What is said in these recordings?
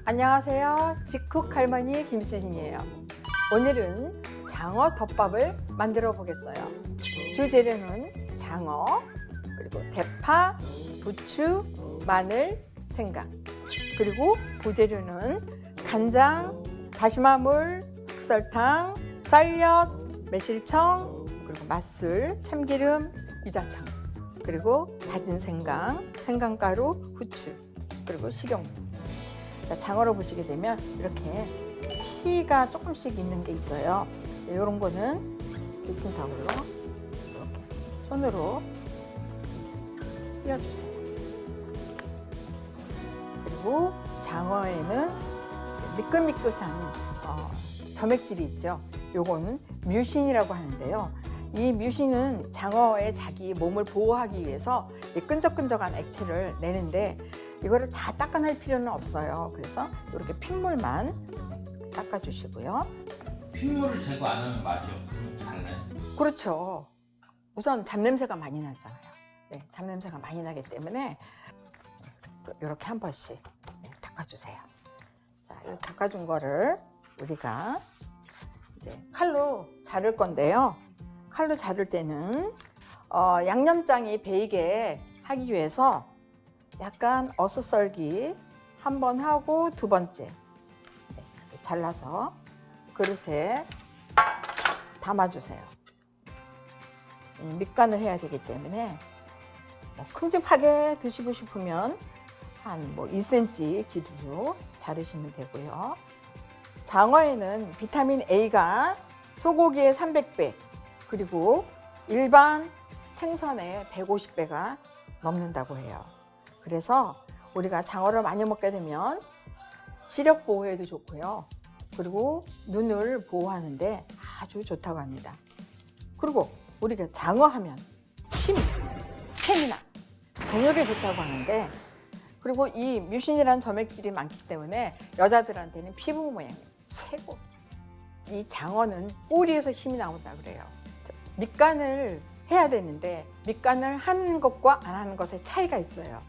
안녕하세요. 직쿡 할머니 김수진이에요. 오늘은 장어 덮밥을 만들어 보겠어요. 주 재료는 장어, 그리고 대파, 부추, 마늘, 생강, 그리고 부재료는 간장, 다시마물, 흑설탕, 쌀엿, 매실청, 그리고 맛술, 참기름, 유자청, 그리고 다진 생강, 생강가루, 후추, 그리고 식용유. 장어를 보시게 되면 이렇게 피가 조금씩 있는 게 있어요. 이런 거는 키친타올로 이렇게 손으로 띄워주세요. 그리고 장어에는 미끌미끌한 점액질이 있죠. 요거는 뮤신이라고 하는데요. 이 뮤신은 장어의 자기 몸을 보호하기 위해서 이 끈적끈적한 액체를 내는데 이거를 다 닦아낼 필요는 없어요. 그래서 이렇게 핏물만 닦아주시고요. 핏물을 제거 안 하면 맛이 달라요? 그렇죠. 우선 잡냄새가 많이 나잖아요. 네, 잡냄새가 많이 나기 때문에 이렇게 한 번씩 닦아주세요. 자, 이 닦아준 거를 우리가 이제 칼로 자를 건데요. 칼로 자를 때는 양념장이 배이게 하기 위해서 약간 어슷썰기 한 번 하고 두 번째 잘라서 그릇에 담아주세요. 밑간을 해야 되기 때문에 큼직하게 드시고 싶으면 한 1cm 길이로 자르시면 되고요. 장어에는 비타민 A가 소고기의 300배 그리고 일반 생선의 150배가 넘는다고 해요. 그래서 우리가 장어를 많이 먹게 되면 시력 보호에도 좋고요. 그리고 눈을 보호하는데 아주 좋다고 합니다. 그리고 우리가 장어 하면 힘, 스태미나, 정력에 좋다고 하는데 그리고 이 뮤신이라는 점액질이 많기 때문에 여자들한테는 피부 모양이 최고. 이 장어는 꼬리에서 힘이 나온다 그래요. 밑간을 해야 되는데 밑간을 하는 것과 안 하는 것의 차이가 있어요.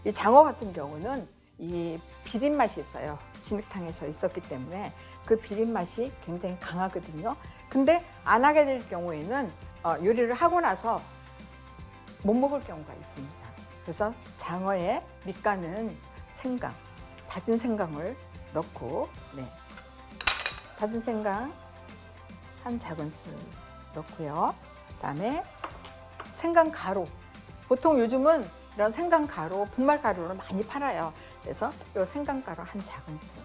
이 장어 같은 경우는 이 비린 맛이 있어요. 진흙탕에서 있었기 때문에 그 비린 맛이 굉장히 강하거든요. 근데 안 하게 될 경우에는 요리를 하고 나서 못 먹을 경우가 있습니다. 그래서 장어의 밑간은 생강, 다진 생강을 넣고 다진 생강 한 작은술 넣고요. 그다음에 생강 가루. 보통 요즘은 이런 생강 가루, 분말 가루를 많이 팔아요. 그래서 이 생강 가루 한 작은술,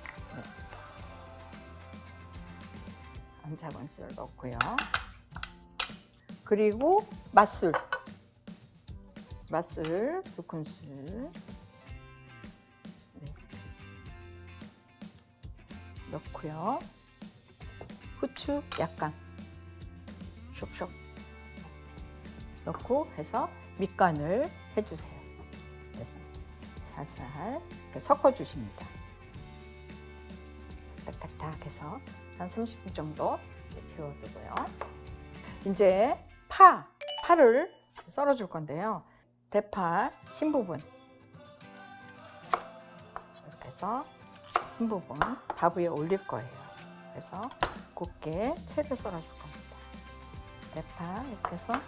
한 작은술 넣고요. 그리고 맛술 2큰술 넣고요. 후추 약간 쇽쇽 넣고 해서 밑간을 해주세요. 그래서 살살 섞어주십니다. 탁탁탁 해서 한 30분 정도 재워두고요. 이제 파를 썰어줄 건데요. 대파 흰 부분 이렇게 해서 흰 부분 밥 위에 올릴 거예요. 그래서 곱게 채를 썰어줄 겁니다. 대파 이렇게 해서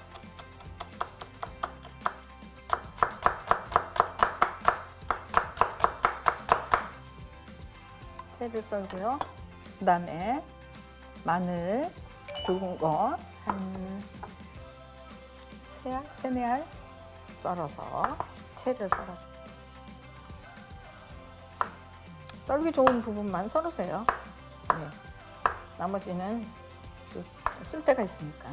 채를 썰고요. 그 다음에 마늘 굵은 거 한 3알, 4알 썰어서 채를 썰어줘요. 썰기 좋은 부분만 썰으세요. 나머지는 쓸 데가 있으니까.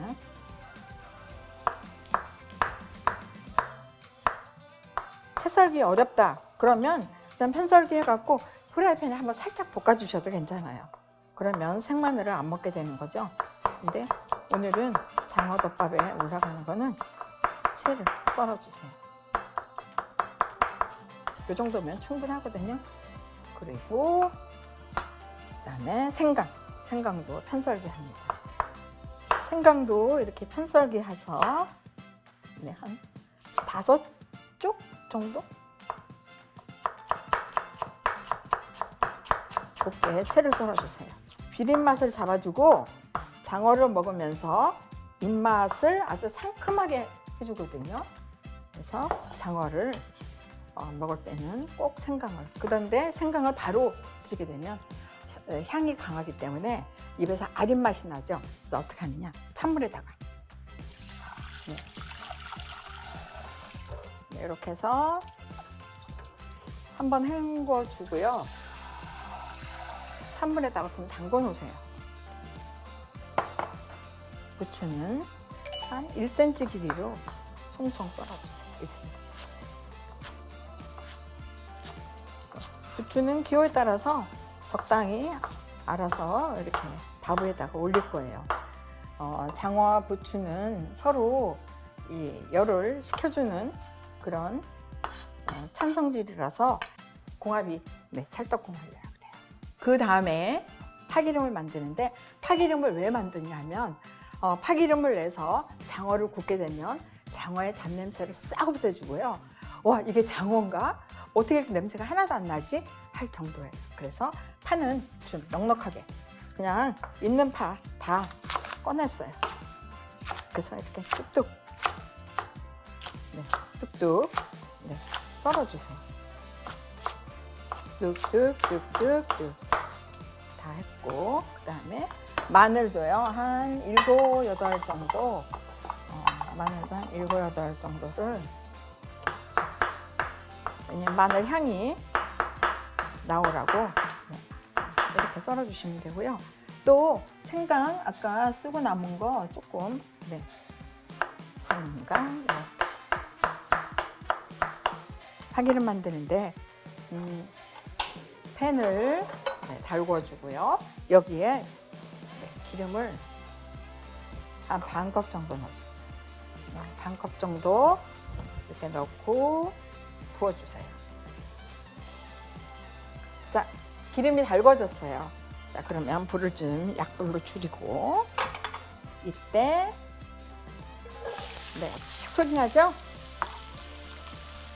채 썰기 어렵다 그러면 그냥 편썰기 해갖고 프라이팬에 한번 살짝 볶아주셔도 괜찮아요. 그러면 생마늘을 안 먹게 되는 거죠. 근데 오늘은 장어 덮밥에 올라가는 거는 채를 썰어주세요. 이 정도면 충분하거든요. 그리고 그다음에 생강도 편썰기 합니다. 생강도 이렇게 편썰기 해서 네, 한 5쪽 정도 곱게 채를 썰어주세요. 비린 맛을 잡아주고 장어를 먹으면서 입맛을 아주 상큼하게 해주거든요. 그래서 장어를 먹을 때는 꼭 생강을, 그런데 생강을 바로 드시게 되면 향이 강하기 때문에 입에서 아린 맛이 나죠. 그래서 어떻게 하느냐, 찬물에다가 네, 이렇게 해서 한번 헹궈 주고요. 찬물에다가 좀 담궈 놓으세요. 부추는 한 1cm 길이로 송송 썰어주세요. 부추는 기호에 따라서 적당히 알아서 이렇게 밥 위에다가 올릴 거예요. 장어와 부추는 서로 이 열을 식혀주는 그런 찬성질이라서 궁합이 찰떡궁합이라고 그래요. 그 다음에 파기름을 만드는데, 파기름을 왜 만드냐면 파기름을 내서 장어를 굽게 되면 장어의 잡냄새를 싹 없애주고요. 와, 이게 장어인가? 어떻게 이렇게 냄새가 하나도 안 나지? 할 정도예요. 그래서 파는 좀 넉넉하게 그냥 있는 파 다 꺼냈어요. 그래서 이렇게 뚝뚝 뚝뚝 썰어주세요. 뚝뚝뚝뚝뚝 다 했고, 그 다음에 마늘도요 한 7, 8 정도, 마늘도 한 7, 8 정도를, 왜냐면 마늘 향이 나오라고 이렇게 썰어주시면 되고요. 또 생강 아까 쓰고 남은 거 조금, 생강 이렇게. 파기름 만드는데 팬을 달궈주고요. 여기에 기름을 한 반 컵 정도 넣어주세요. 반 컵 정도 이렇게 넣고 부어주세요. 자, 기름이 달궈졌어요. 자, 그러면 불을 좀 약불로 줄이고, 이때 식소리 나죠?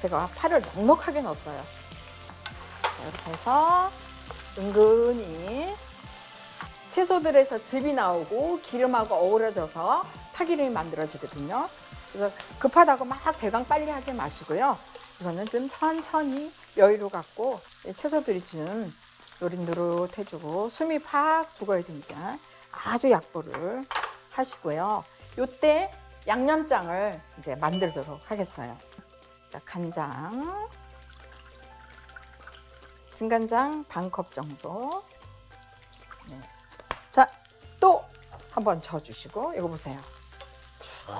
제가 파를 넉넉하게 넣었어요. 자, 이렇게 해서 은근히 채소들에서 즙이 나오고 기름하고 어우러져서 파기름이 만들어지거든요. 그래서 급하다고 막 대강 빨리 하지 마시고요. 이거는 좀 천천히 여유를 갖고 채소들이 좀 노릇노릇해지고 숨이 팍 죽어야 되니까 아주 약불을 하시고요. 이때 양념장을 이제 만들도록 하겠어요. 자, 간장, 진간장 반 컵 정도. 자, 또 한번 저어주시고, 이거 보세요.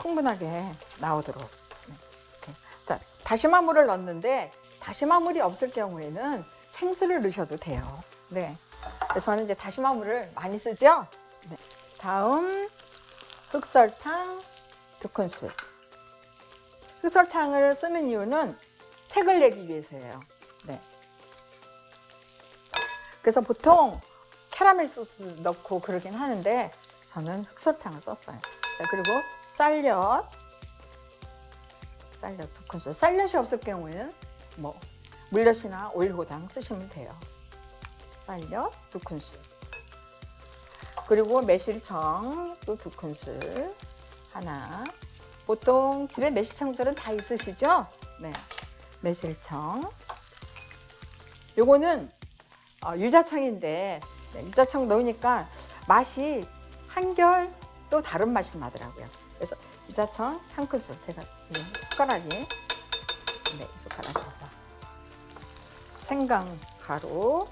충분하게 나오도록. 이렇게. 자, 다시마 물을 넣었는데 다시마 물이 없을 경우에는 생수를 넣으셔도 돼요. 그래서 저는 이제 다시마 물을 많이 쓰죠. 다음 흑설탕 2큰술. 흑설탕을 쓰는 이유는 색을 내기 위해서예요. 그래서 보통 캐러멜 소스 넣고 그러긴 하는데 저는 흑설탕을 썼어요. 자, 그리고 쌀엿 2큰술. 쌀엿이 없을 경우에는 뭐 물엿이나 오일고당 쓰시면 돼요. 쌀엿 2큰술. 그리고 매실청 또 2큰술 하나. 보통 집에 매실청들은 다 있으시죠? 매실청. 요거는 유자청인데 유자청 넣으니까 맛이 한결 또 다른 맛이 나더라고요. 그래서 유자청 1큰술. 제가 숟가락이 숟가락에서 생강가루.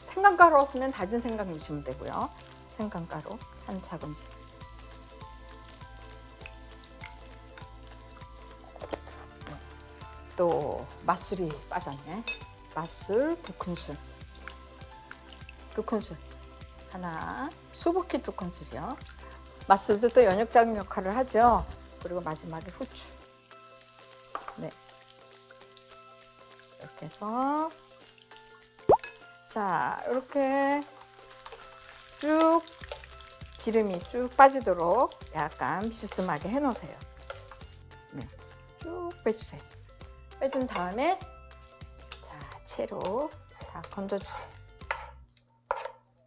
생강가루 없으면 다진 생강 넣으시면 되고요. 생강가루 한 작은씩. 또 맛술이 빠졌네. 맛술 2큰술. 2큰술 하나. 수북히 2큰술이요. 맛술도 또 연육장 역할을 하죠. 그리고 마지막에 후추. 이렇게 해서 자, 이렇게 쭉 기름이 쭉 빠지도록 약간 비스듬하게 해놓으세요. 네, 쭉 빼주세요. 빼준 다음에 자, 채로 다 건져주세요.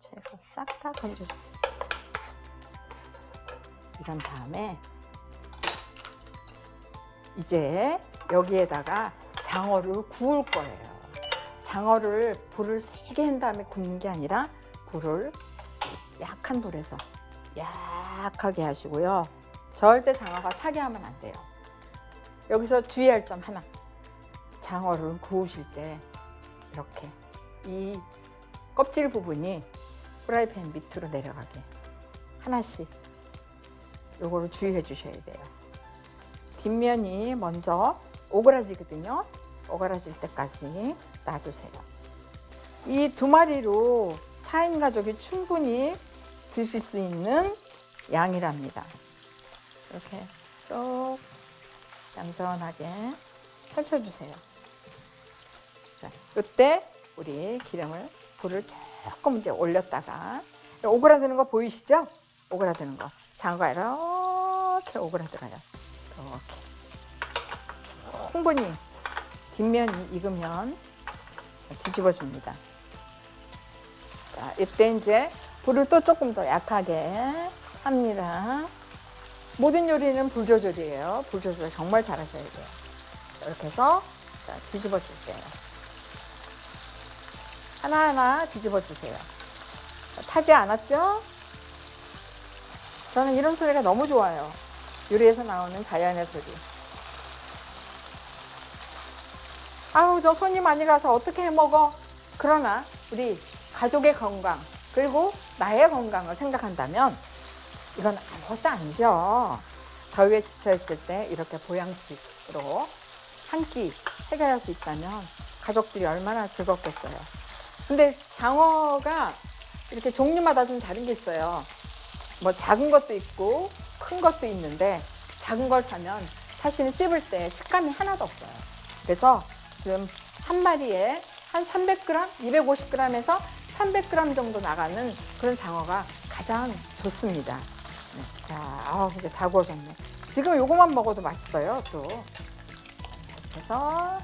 채로 싹 다 건져주세요. 이런 다음에 이제 여기에다가 장어를 구울 거예요. 장어를 불을 세게 한 다음에 굽는 게 아니라 불을 약한 불에서 약하게 하시고요. 절대 장어가 타게 하면 안 돼요. 여기서 주의할 점 하나. 장어를 구우실 때 이렇게 이 껍질 부분이 프라이팬 밑으로 내려가게 하나씩 요거를 주의해 주셔야 돼요. 뒷면이 먼저 오그라지거든요. 오그라질 때까지 놔두세요. 이 두 마리로 4인 가족이 충분히 드실 수 있는 양이랍니다. 이렇게 쏙 얌전하게 펼쳐주세요. 자, 이때 우리 기름을 불을 조금 이제 올렸다가 오그라드는 거 보이시죠? 오그라드는 거. 장어가 이렇게 오그라들어요. 이렇게 충분히 뒷면이 익으면 뒤집어줍니다. 자, 이때 이제 불을 또 조금 더 약하게 합니다. 모든 요리는 불 조절이에요. 불 조절 정말 잘하셔야 돼요. 이렇게 해서 자, 뒤집어 줄게요. 하나하나 뒤집어 주세요. 타지 않았죠? 저는 이런 소리가 너무 좋아요. 요리에서 나오는 자연의 소리. 아우, 저 손이 많이 가서 어떻게 해 먹어? 그러나 우리 가족의 건강 그리고 나의 건강을 생각한다면 이건 아무것도 아니죠. 더위에 지쳐있을 때 이렇게 보양식으로 한 끼 해결할 수 있다면 가족들이 얼마나 즐겁겠어요. 근데 장어가 이렇게 종류마다 좀 다른 게 있어요. 뭐 작은 것도 있고 큰 것도 있는데 작은 걸 사면 사실은 씹을 때 식감이 하나도 없어요. 그래서 지금 한 마리에 한 300g, 250g에서 300g 정도 나가는 그런 장어가 가장 좋습니다. 네, 자, 이제 다 구워졌네. 지금 요거만 먹어도 맛있어요. 또 이렇게 해서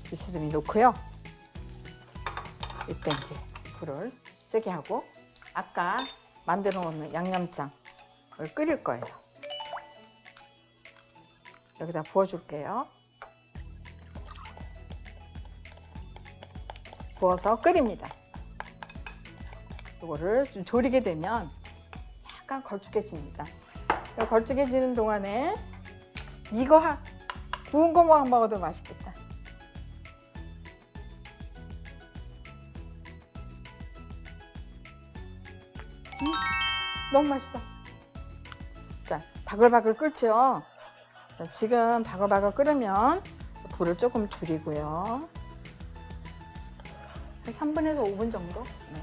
비스듬히 놓고요. 이때 이제 불을 세게 하고 아까 만들어 놓은 양념장을 끓일 거예요. 여기다 부어줄게요. 부어서 끓입니다. 이거를 좀 졸이게 되면 약간 걸쭉해집니다. 걸쭉해지는 동안에 이거 구운 거만 먹어도 맛있겠다. 너무 맛있어. 자, 바글바글 끓죠? 자, 지금 바글바글 끓으면 불을 조금 줄이고요. 한 3분에서 5분 정도? 네.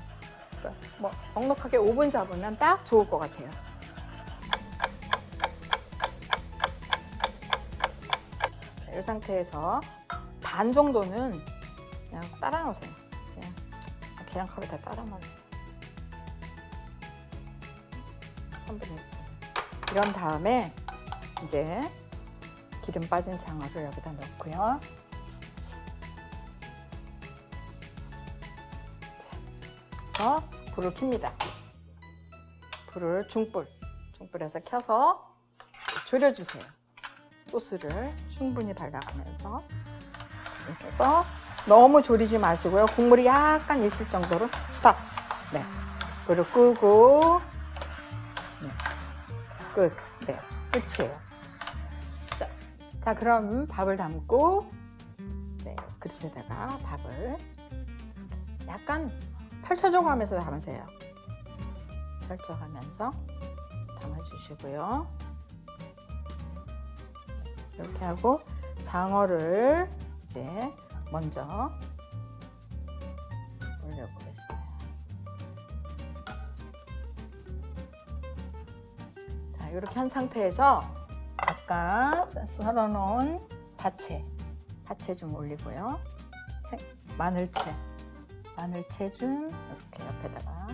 뭐 넉넉하게 5분 잡으면 딱 좋을 것 같아요. 자, 이 상태에서 반 정도는 그냥 따라 놓으세요. 그냥 컵에다 따라 놓으세요. 3분의 1. 이런 다음에 이제 기름 빠진 장어를 여기다 넣고요. 그래서 불을 킵니다. 불을 중불에서 켜서 졸여주세요. 소스를 충분히 발라가면서 이렇게 해서 너무 졸이지 마시고요. 국물이 약간 있을 정도로 스탑. 네, 불을 끄고 네, 끝. 네, 끝이에요. 자, 그럼 밥을 담고 네, 그릇에다가 밥을 약간 펼쳐줘가면서 담으세요. 펼쳐가면서 담아주시고요. 이렇게 하고 장어를 이제 먼저 올려보겠습니다. 자, 이렇게 한 상태에서 아까 썰어놓은 파채 좀 올리고요. 마늘채 마늘 채준 이렇게 옆에다가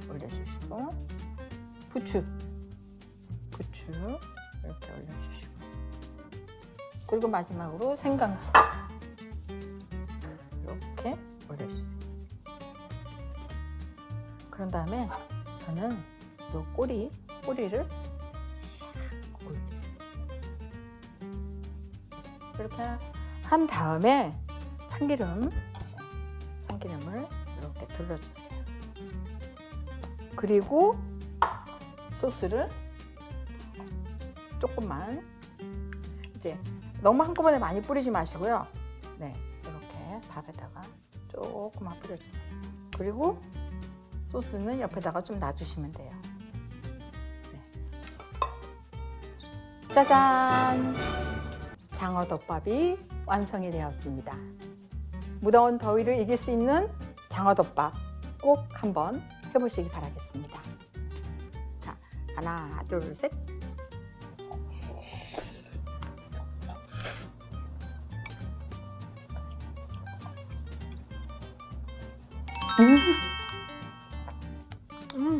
올려주시고, 부추 이렇게 올려주시고, 그리고 마지막으로 생강주 이렇게 올려주세요. 그런 다음에 저는 요 꼬리를 샥 올려주세요. 이렇게 한 다음에 참기름을 이렇게 둘러주세요. 그리고 소스를 조금만, 이제 너무 한꺼번에 많이 뿌리지 마시고요. 네, 이렇게 밥에다가 조금만 뿌려주세요. 그리고 소스는 옆에다가 좀 놔주시면 돼요. 네. 짜잔! 장어덮밥이 완성이 되었습니다. 무더운 더위를 이길 수 있는 장어덮밥 꼭 한번 해보시기 바라겠습니다. 자, 하나, 둘, 셋.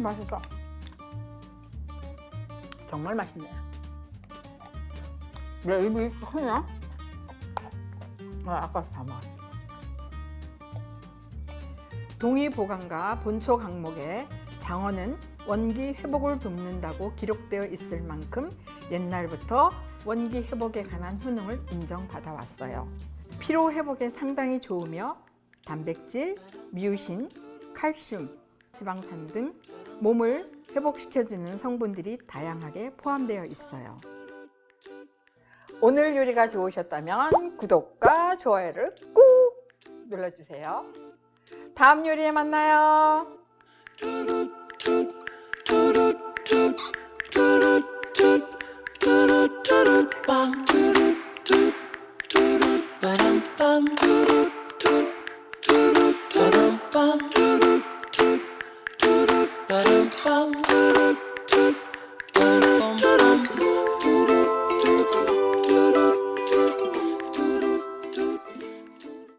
맛있어. 정말 맛있네요. 왜 입이 크냐? 아까 다 먹었어. 동의보감과 본초 강목에 장어는 원기 회복을 돕는다고 기록되어 있을 만큼 옛날부터 원기 회복에 관한 효능을 인정받아 왔어요. 피로 회복에 상당히 좋으며 단백질, 미우신, 칼슘, 지방산 등 몸을 회복시켜주는 성분들이 다양하게 포함되어 있어요. 오늘 요리가 좋으셨다면 구독과 좋아요를 꾹 눌러주세요. 다음 요리에 만나요. Ba-dum-bum.